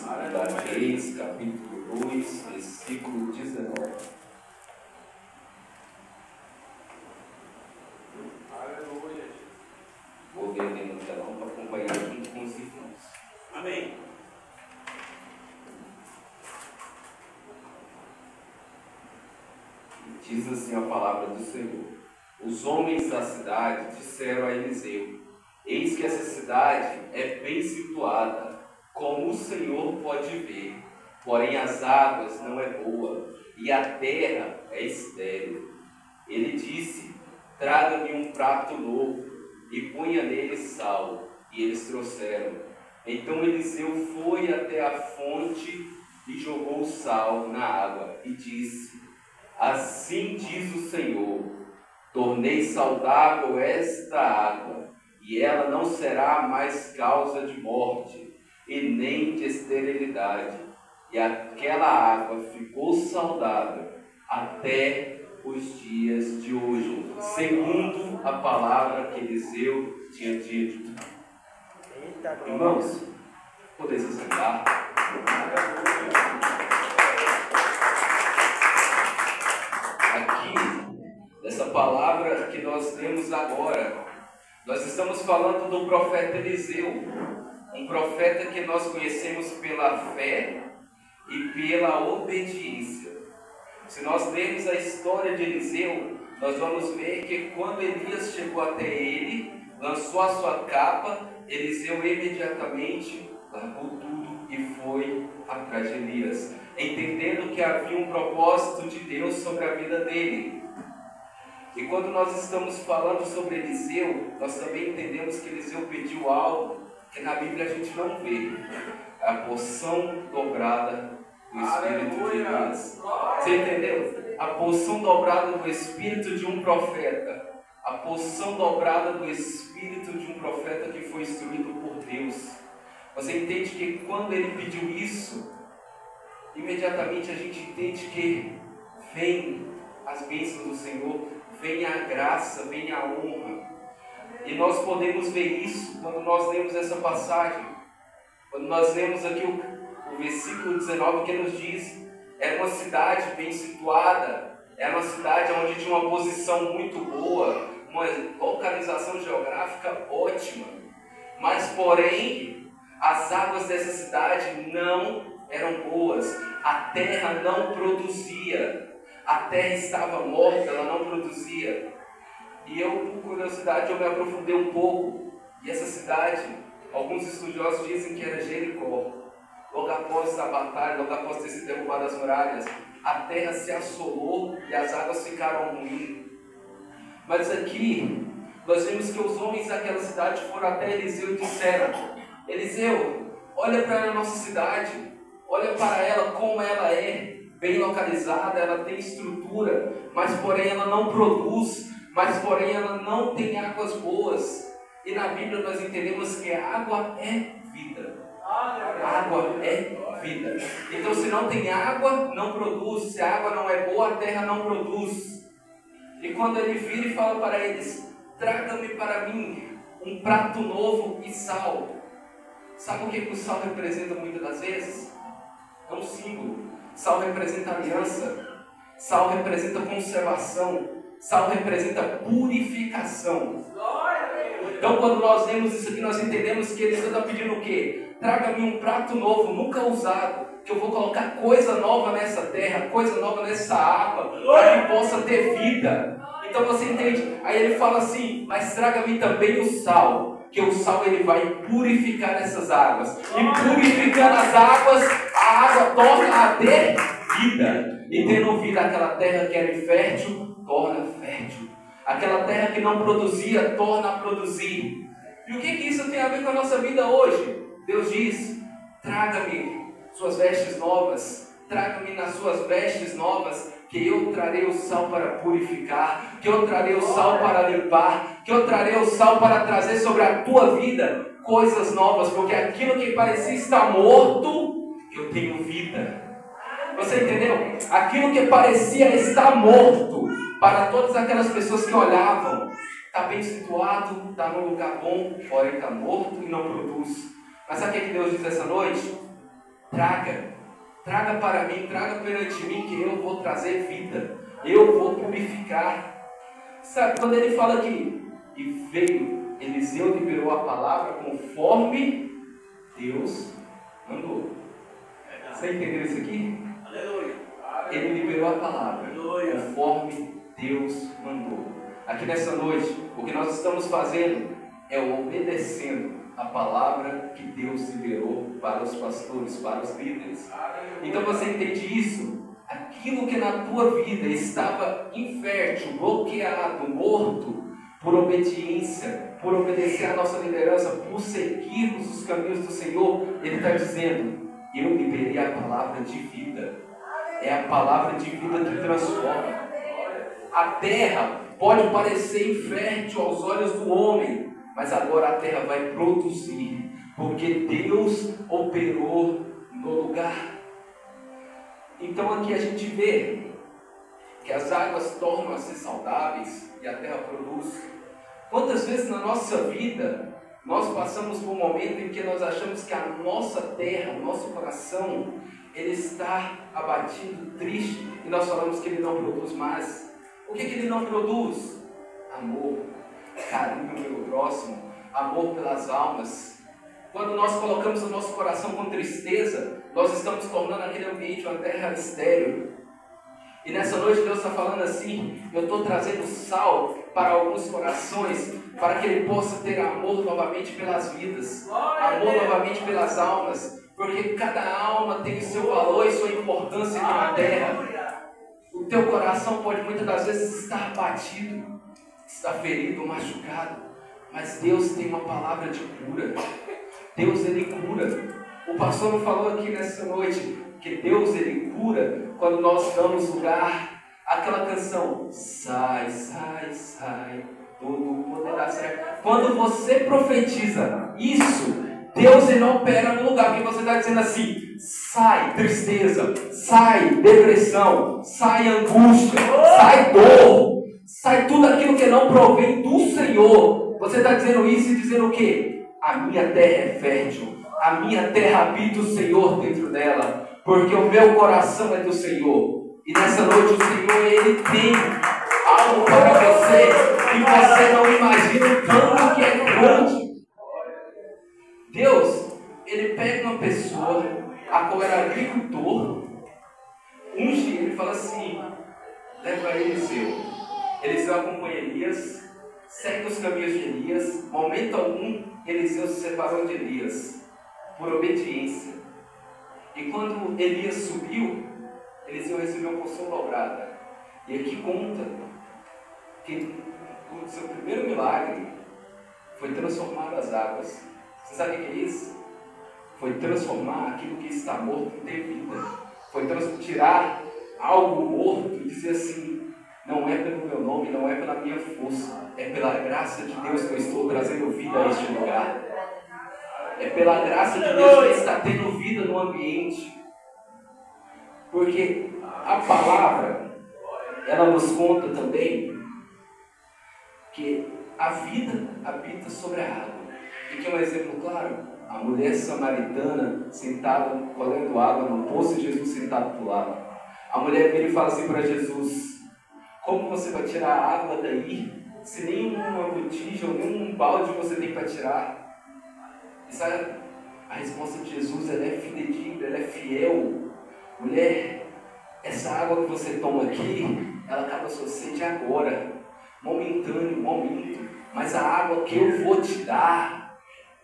Segunda Reis, capítulo 2, versículo 19. Aleluia. Vou ver aqui no telão para acompanhar junto com os irmãos. Amém. Diz assim a palavra do Senhor: os homens da cidade disseram a Eliseu: eis que essa cidade é bem situada, como o Senhor pode ver, porém as águas não é boa, e a terra é estéril. Ele disse: traga-me um prato novo, e ponha nele sal. E eles trouxeram. Então Eliseu foi até a fonte e jogou sal na água, e disse: assim diz o Senhor, tornei saudável esta água, e ela não será mais causa de morte, e nem de esterilidade. E aquela água ficou saudável até os dias de hoje, segundo a palavra que Eliseu tinha dito. Irmãos, podem se sentar. Aqui, nessa palavra que nós temos agora, nós estamos falando do profeta Eliseu, um profeta que nós conhecemos pela fé e pela obediência. Se nós lermos a história de Eliseu, nós vamos ver que quando Elias chegou até ele, lançou a sua capa, Eliseu imediatamente largou tudo e foi atrás de Elias, entendendo que havia um propósito de Deus sobre a vida dele. E quando nós estamos falando sobre Eliseu, nós também entendemos que Eliseu pediu algo que na Bíblia a gente não vê: a porção dobrada do Espírito de Deus. Você entendeu? A porção dobrada do Espírito de um profeta. A porção dobrada do Espírito de um profeta que foi instruído por Deus. Você entende que quando ele pediu isso, imediatamente a gente entende que vem as bênçãos do Senhor, vem a graça, vem a honra. E nós podemos ver isso quando nós lemos essa passagem. Quando nós lemos aqui o versículo 19 que nos diz: era uma cidade bem situada, era uma cidade onde tinha uma posição muito boa, uma localização geográfica ótima. Mas porém, as águas dessa cidade não eram boas, a terra não produzia, a terra estava morta, ela não produzia. E eu, por curiosidade, eu me aprofundei um pouco, e essa cidade, alguns estudiosos dizem que era Jericó. Logo após a batalha, logo após ter sido derrubadas as muralhas, a terra se assolou e as águas ficaram ruins. Mas aqui, nós vemos que os homens daquela cidade foram até Eliseu e disseram: Eliseu, olha para a nossa cidade, olha para ela como ela é, bem localizada, ela tem estrutura, mas porém ela não produz, mas porém ela não tem águas boas. E na Bíblia nós entendemos que a água é vida. A água é vida. Então se não tem água, não produz. Se a água não é boa, a terra não produz. E quando ele vira e fala para eles: traga-me para mim um prato novo e sal. Sabe o que o sal representa muitas das vezes? É um símbolo. Sal representa aliança. Sal representa conservação. Sal representa purificação. Então quando nós lemos isso aqui, nós entendemos que ele está pedindo o quê? Traga-me um prato novo, nunca usado, que eu vou colocar coisa nova nessa terra, coisa nova nessa água, para que possa ter vida. Então você entende? Aí ele fala assim: mas traga-me também o sal, que o sal ele vai purificar essas águas. E purificando as águas, a água torna a ter vida. E tendo vida, aquela terra que era infértil, torna fértil. Aquela terra que não produzia, torna a produzir. E o que isso tem a ver com a nossa vida hoje? Deus diz: traga-me suas vestes novas, traga-me nas suas vestes novas, que eu trarei o sal para purificar, que eu trarei o sal para limpar, que eu trarei o sal para trazer sobre a tua vida coisas novas, porque aquilo que parecia estar morto, eu tenho vida. Você entendeu? Aquilo que parecia estar morto, para todas aquelas pessoas que olhavam, está bem situado, está num lugar bom, porém está morto e não produz. Mas sabe o que Deus diz essa noite? traga para mim, traga perante mim, que eu vou trazer vida, eu vou purificar. Sabe, quando ele fala aqui, e veio, Eliseu liberou a palavra conforme Deus mandou. Você entendeu isso aqui? Aleluia. Ele liberou a palavra conforme Deus mandou. Aqui nessa noite, o que nós estamos fazendo é obedecendo a palavra que Deus liberou para os pastores, para os líderes. Então você entende isso? Aquilo que na tua vida estava infértil, bloqueado, morto, por obediência, por obedecer à nossa liderança, por seguirmos os caminhos do Senhor, Ele está dizendo: eu liberei a palavra de vida. É a palavra de vida que transforma. A terra pode parecer infértil aos olhos do homem, mas agora a terra vai produzir, porque Deus operou no lugar. Então aqui a gente vê que as águas tornam-se saudáveis e a terra produz. Quantas vezes na nossa vida nós passamos por um momento em que nós achamos que a nossa terra, o nosso coração, ele está abatido, triste, e nós falamos que ele não produz mais. O que ele não produz? Amor, carinho pelo próximo, amor pelas almas. Quando nós colocamos o nosso coração com tristeza, nós estamos tornando aquele ambiente uma terra estéril. E nessa noite Deus está falando assim: eu estou trazendo sal para alguns corações, para que ele possa ter amor novamente pelas vidas, amor novamente pelas almas, porque cada alma tem o seu valor e sua importância aqui na terra. O teu coração pode muitas das vezes estar batido, estar ferido, machucado, mas Deus tem uma palavra de cura. Deus, ele cura. O pastor não falou aqui nessa noite que Deus, ele cura quando nós damos lugar àquela canção: sai, sai, sai, tudo poderá ser. Quando você profetiza isso, Deus, ele não opera no lugar, porque você está dizendo assim: sai tristeza, sai depressão, sai angústia, sai dor, sai tudo aquilo que não provém do Senhor. Você está dizendo isso e dizendo o quê? A minha terra é fértil, a minha terra habita o Senhor dentro dela, porque o meu coração é do Senhor. E nessa noite o Senhor, ele tem algo para você que você não imagina o tanto que é grande. Deus, ele pega uma pessoa a qual era agricultor, unge ele e fala assim: leva Eliseu. Eliseu acompanha Elias, segue os caminhos de Elias. Momento algum, Eliseu se separou de Elias, por obediência. E quando Elias subiu, Eliseu recebeu uma porção dobrada. E aqui conta que o seu primeiro milagre foi transformar as águas. Você sabe o que é isso? Foi transformar aquilo que está morto em ter vida. Foi tirar algo morto e dizer assim: não é pelo meu nome, não é pela minha força, é pela graça de Deus que eu estou trazendo vida a este lugar. É pela graça de Deus que está tendo vida no ambiente. Porque a palavra, ela nos conta também que a vida habita sobre a água. E que é um exemplo claro: a mulher samaritana sentada, colhendo água no poço, e Jesus sentado do lado. A mulher vira e fala assim para Jesus: como você vai tirar a água daí, se nenhuma botija ou nenhum balde você tem para tirar? E sabe, a resposta de Jesus, ela é fidedigna, ela é fiel. Mulher, essa água que você toma aqui, ela acaba sua sede agora, momentâneo, momento. Mas a água que eu vou te dar,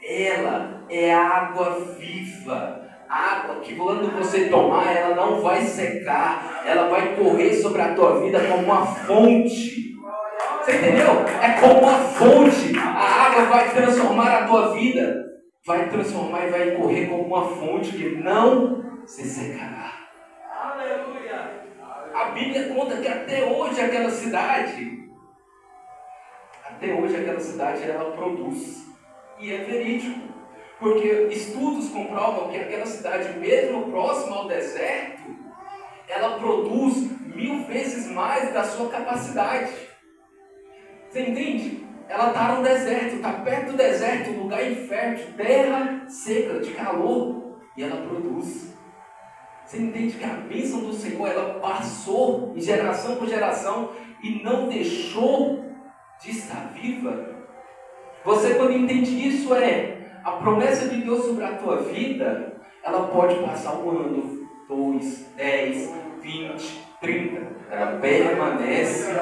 ela é água viva. Água que quando você tomar, ela não vai secar, ela vai correr sobre a tua vida como uma fonte. Você entendeu? É como uma fonte. A água vai transformar a tua vida, vai transformar e vai correr como uma fonte que não se secará. Aleluia! A Bíblia conta que até hoje aquela cidade ela produz. E é verídico. Porque estudos comprovam que aquela cidade, mesmo próxima ao deserto, ela produz 1000 vezes mais da sua capacidade. Você entende? Ela está no deserto, está perto do deserto, lugar infértil, terra seca, de calor. e ela produz. Você entende que a bênção do Senhor, ela passou de geração por geração e não deixou de estar viva? Você, quando entende isso, a promessa de Deus sobre a tua vida, ela pode passar 1 ano, 2, 10, 20, 30. Ela permanece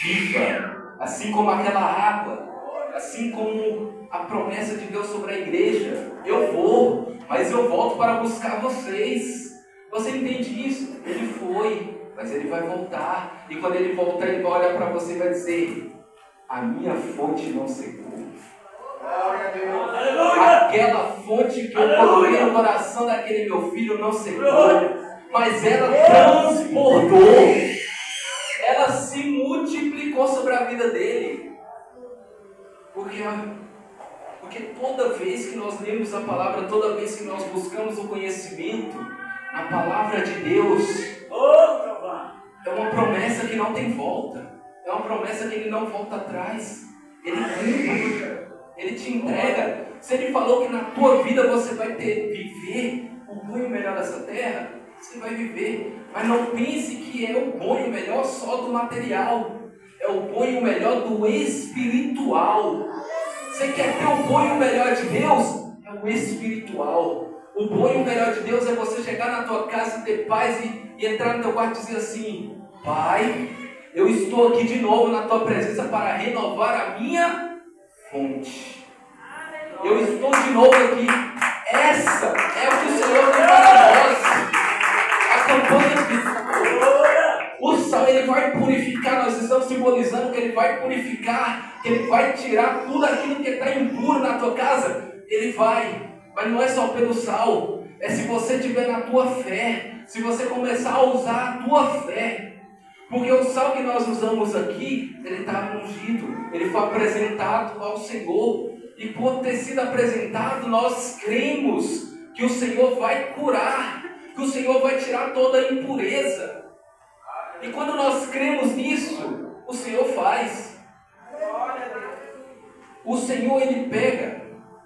viva. Assim como aquela água. Assim como a promessa de Deus sobre a igreja. Eu vou, mas eu volto para buscar vocês. Você entende isso? Ele foi, mas ele vai voltar. E quando ele voltar, ele vai olhar para você e vai dizer: a minha fonte não secou. Aquela fonte que eu coloquei no coração daquele meu filho não secou, mas ela transbordou. Ela se multiplicou sobre a vida dele. Porque toda vez que nós lemos a palavra, toda vez que nós buscamos o conhecimento, a palavra de Deus é uma promessa que não tem volta. É uma promessa que ele não volta atrás. Ele cumpre. Ele te entrega. Se ele falou que na tua vida você vai viver o bom e o melhor dessa terra, você vai viver. Mas não pense que é o bom e o melhor só do material. É o bom e o melhor do espiritual. Você quer ter o bom e o melhor de Deus? É o espiritual. O bom e o melhor de Deus é você chegar na tua casa e ter paz e entrar no teu quarto e dizer assim: Pai, eu estou aqui de novo na tua presença para renovar a minha fonte. Eu estou de novo aqui. Essa é o que o Senhor tem para nós. A campanha de o sal, ele vai purificar. Nós estamos simbolizando que ele vai purificar, que ele vai tirar tudo aquilo que está impuro na tua casa. Ele vai. Mas não é só pelo sal, é se você tiver na tua fé, se você começar a usar a tua fé. Porque o sal que nós usamos aqui, ele está ungido, ele foi apresentado ao Senhor. E por ter sido apresentado, nós cremos que o Senhor vai curar, que o Senhor vai tirar toda a impureza. E quando nós cremos nisso, o Senhor faz. O Senhor, ele pega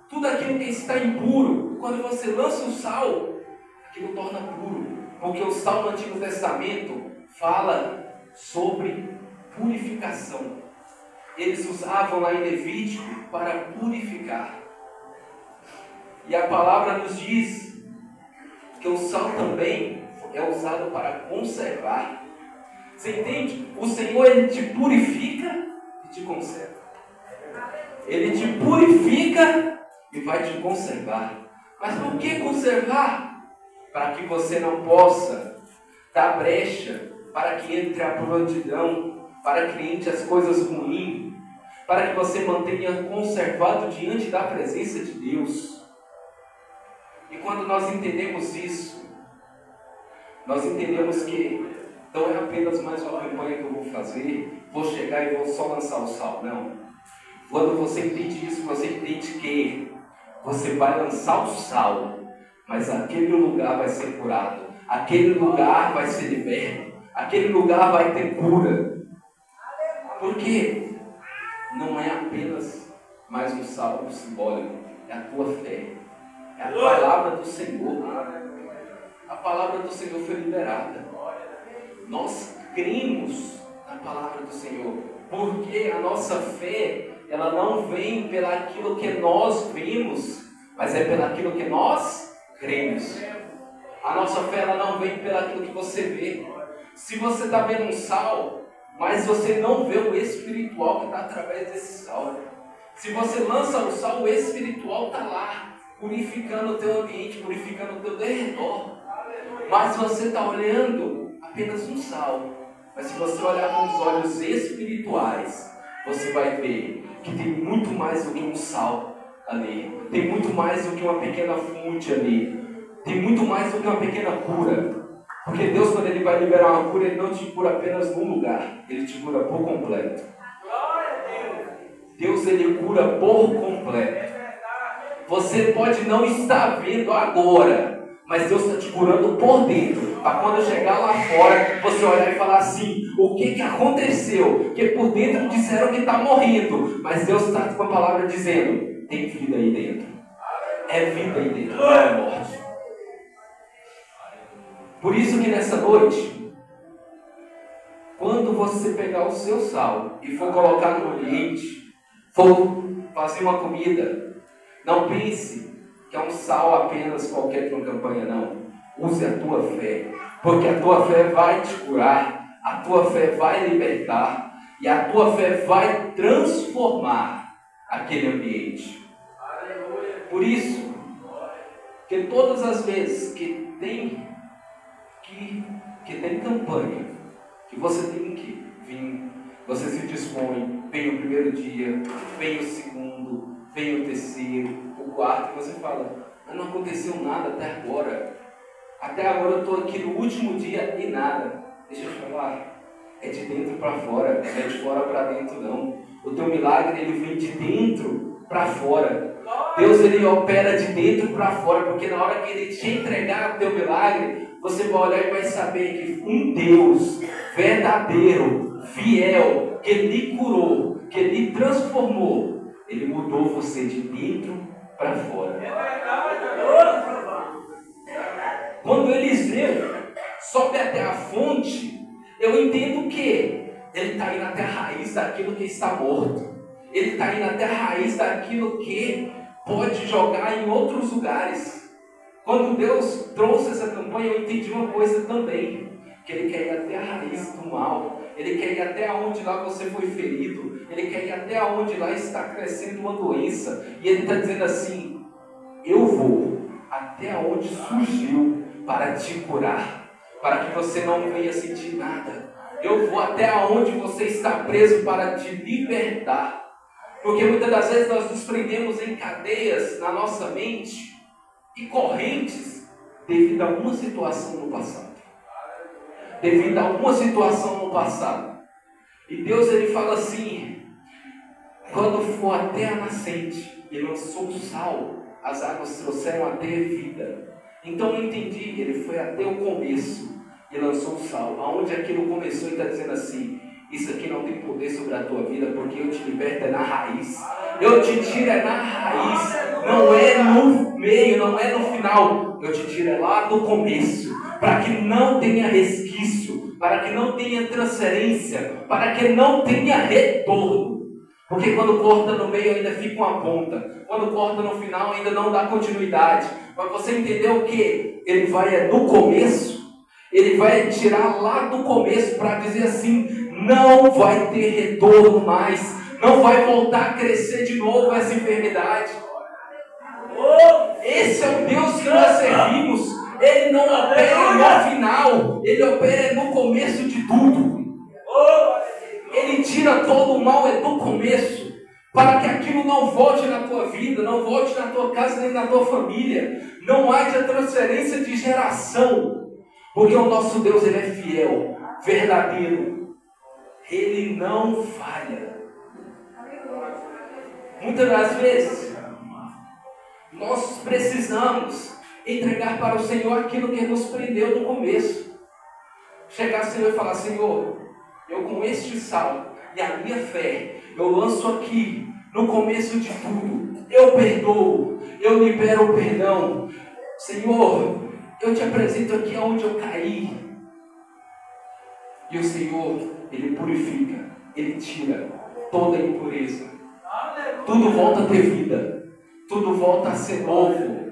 tudo aquilo que está impuro. Quando você lança o sal, aquilo torna puro. Porque o sal no Antigo Testamento fala sobre purificação. Eles usavam lá em Levítico para purificar. E a palavra nos diz que o sal também é usado para conservar. Você entende? O Senhor, ele te purifica e te conserva. Ele te purifica e vai te conservar. Mas por que conservar? Para que você não possa dar brecha para que entre a prontidão, para que entre as coisas ruins, para que você mantenha conservado diante da presença de Deus. E quando nós entendemos isso, nós entendemos que não é apenas mais uma campanha que eu vou fazer, vou chegar e vou só lançar o sal. Não. Quando você entende isso, você entende que você vai lançar o sal, mas aquele lugar vai ser curado, aquele lugar vai ser liberto, aquele lugar vai ter cura. Porque não é apenas mais um sal simbólico, é a tua fé, é a palavra do Senhor. A palavra do Senhor foi liberada. Nós cremos na palavra do Senhor, porque a nossa fé, ela não vem pelaquilo que nós vimos, mas é pelaquilo que nós cremos. A nossa fé, ela não vem pelaquilo que você vê. Se você está vendo um sal, mas você não vê o espiritual que está através desse sal. Se você lança o sal, o espiritual está lá, purificando o teu ambiente, purificando o teu derredor. Mas você está olhando apenas um sal. Mas se você olhar com os olhos espirituais, você vai ver que tem muito mais do que um sal ali. Tem muito mais do que uma pequena fonte ali. Tem muito mais do que uma pequena cura. Porque Deus, quando Ele vai liberar uma cura, Ele não te cura apenas num lugar. Ele te cura por completo. Deus, Ele cura por completo. Você pode não estar vendo agora, mas Deus está te curando por dentro. Para quando chegar lá fora, você olhar e falar assim: o que aconteceu? Porque por dentro disseram que está morrendo, mas Deus está com a palavra dizendo: tem vida aí dentro. É vida aí dentro, não é morte. Por isso que nessa noite, quando você pegar o seu sal e for colocar no ambiente, for fazer uma comida, não pense que é um sal apenas qualquer de uma campanha, não. Use a tua fé, porque a tua fé vai te curar, a tua fé vai libertar e a tua fé vai transformar aquele ambiente. Por isso, que todas as vezes que tem campanha, que você tem que vir, você se dispõe, vem o primeiro dia, vem o segundo, vem o terceiro, o quarto, e você fala, mas não aconteceu nada até agora. Até agora eu estou aqui no último dia e nada. Deixa eu te falar, é de dentro para fora, não é de fora para dentro não. O teu milagre, ele vem de dentro para fora. Deus, ele opera de dentro para fora, porque na hora que ele te entregar o teu milagre, você vai olhar e vai saber que um Deus verdadeiro, fiel, que lhe curou, que lhe transformou, ele mudou você de dentro para fora. Quando Eliseu sobe até a fonte, eu entendo que ele está indo até a raiz daquilo que está morto. Ele está indo até a raiz daquilo que pode jogar em outros lugares. Quando Deus trouxe essa campanha, eu entendi uma coisa também, que Ele quer ir até a raiz do mal. Ele quer ir até onde lá você foi ferido. Ele quer ir até onde lá está crescendo uma doença. E Ele está dizendo assim, eu vou até onde surgiu para te curar, para que você não venha sentir nada. Eu vou até onde você está preso para te libertar. Porque muitas das vezes nós nos prendemos em cadeias na nossa mente e correntes devido a alguma situação no passado. Devido a alguma situação no passado. E Deus, ele fala assim, quando for até a nascente e lançou o sal, as águas trouxeram até a vida. Então eu entendi, ele foi até o começo e lançou o sal. Aonde aquilo começou, ele está dizendo assim, isso aqui não tem poder sobre a tua vida, porque eu te liberto é na raiz. Eu te tiro é na raiz, não é no meio, não é no final. Eu te tiro é lá do começo, para que não tenha resquício, para que não tenha transferência, para que não tenha retorno. Porque quando corta no meio ainda fica uma ponta, quando corta no final ainda não dá continuidade. Mas você entendeu que ele vai no começo, ele vai tirar lá do começo para dizer assim, não vai ter retorno mais, não vai voltar a crescer de novo essa enfermidade. Esse é o Deus que nós servimos. Ele não opera no final, ele opera no começo de tudo. Ele tira todo o mal do começo, para que aquilo não volte na tua vida, não volte na tua casa, nem na tua família. Não haja transferência de geração, porque o nosso Deus, ele é fiel, verdadeiro. Ele não falha. Muitas das vezes, nós precisamos entregar para o Senhor aquilo que nos prendeu no começo. Chegar ao Senhor e falar, Senhor, eu com este sal e a minha fé, eu lanço aqui, no começo de tudo, eu perdoo, eu libero o perdão. Senhor, eu te apresento aqui onde eu caí. E o Senhor, Ele purifica, Ele tira toda a impureza. Tudo volta a ter vida, tudo volta a ser novo.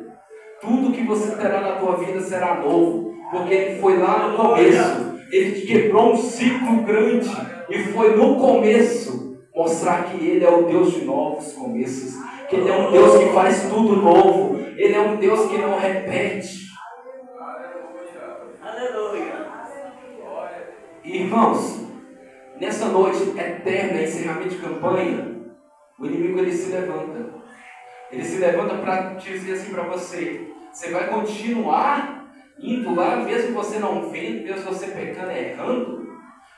Tudo que você terá na tua vida será novo, porque Ele foi lá no começo. Ele quebrou um ciclo grande e foi no começo mostrar que Ele é o Deus de novos começos, que Ele é um Deus que faz tudo novo, Ele é um Deus que não repete. Aleluia. Irmãos, nessa noite eterna, encerramento de campanha, o inimigo ele se levanta. Ele se levanta para dizer assim para você, você vai continuar indo lá, mesmo você não vendo, mesmo você pecando e errando.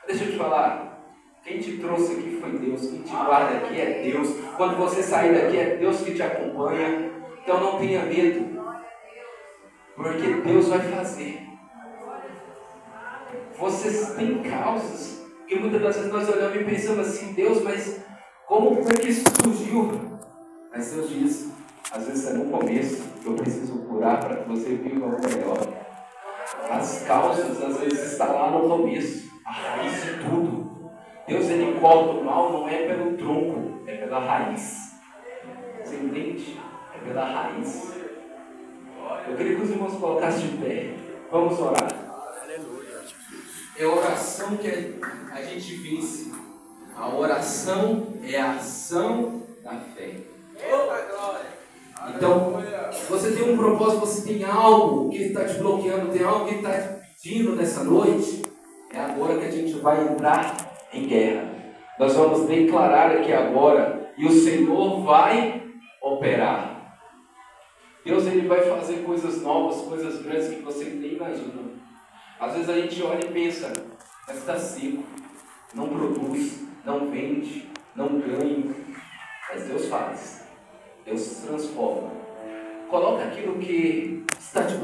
Deixa eu te falar, quem te trouxe aqui foi Deus, quem te guarda aqui é Deus. Quando você sair daqui é Deus que te acompanha. Então não tenha medo, porque Deus vai fazer. Vocês têm causas que muitas das vezes nós olhamos e pensamos assim, Deus, mas como foi que isso surgiu? Mas Deus diz, às vezes é no começo que eu preciso curar para que você viva o melhor. As causas às vezes estão lá no começo, a raiz de tudo. Deus ele corta o mal não é pelo tronco, é pela raiz. Você entende? É pela raiz. Eu queria que os irmãos colocassem de pé. Vamos orar. É a oração que a gente vence. A oração é a ação da fé. Então, você tem um propósito, você tem algo que está te bloqueando, tem algo que está te pedindo nessa noite. É agora que a gente vai entrar em guerra. Nós vamos declarar aqui agora e o Senhor vai operar. Deus ele vai fazer coisas novas, coisas grandes que você nem imagina. Às vezes a gente olha e pensa, mas está seco, não produz, não vende, não ganha. Mas Deus faz, Deus transforma. Coloca aquilo que está te